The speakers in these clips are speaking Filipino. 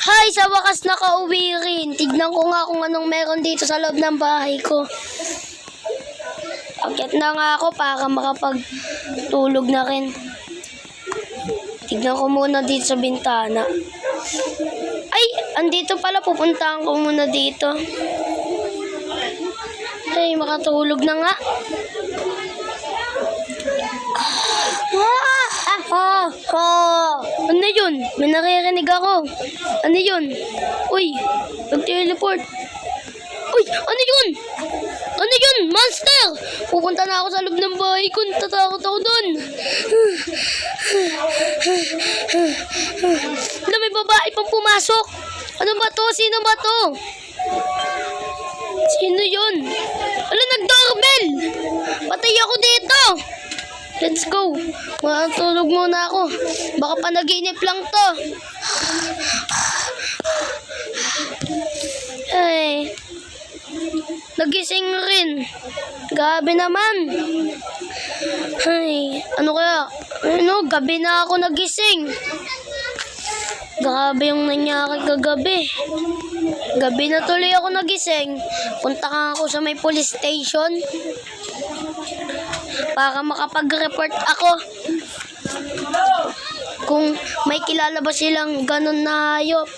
Hay, sa wakas nakauwi rin. Tignan ko nga kung anong meron dito sa loob ng bahay ko. Akyat na nga ako para makapagtulog na rin. Tignan ko muna dito sa bintana. Ay, andito pala. Pupuntahan ko muna dito. Ay, makatulog na nga. Ano yun? May naririnig ako. Ano yun? Uy, nag-teleport. Uy, ano yun? Ano yun? Monster! Pupunta na ako sa loob ng bahay ko. Tatakot ako doon. Wala, may babae pang pumasok. Ano ba to? Sino ba to? Sino yun? Wala, nag-doorbell. Patay ako dito. Let's go. Matulog muna ako. Baka panaginip lang to. Ay. Nagising rin. Gabi naman. Ay. Ano kaya? Ano? Gabi na ako nagising. Grabe yung nangyari kagabi. Gabi na tuloy ako nagising. Punta ka ako sa may police station para makapag-report ako kung may kilala ba silang ganun na hayop.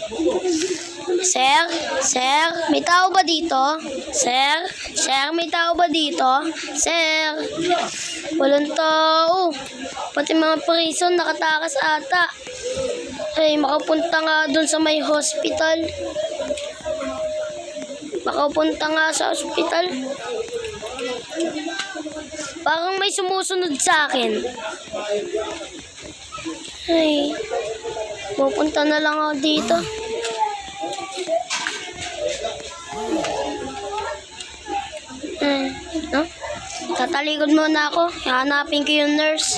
Sir? Sir? May tao ba dito? Sir? Sir, may tao ba dito? Sir? Walang tao. Pati mga prison nakatakas ata. Ay, makapunta nga dun sa may hospital. Makapunta nga sa hospital. Parang may sumusunod sa akin. Ay, pupunta na lang ako dito. No? Tatalikod muna ako. Hanapin ko yung nurse.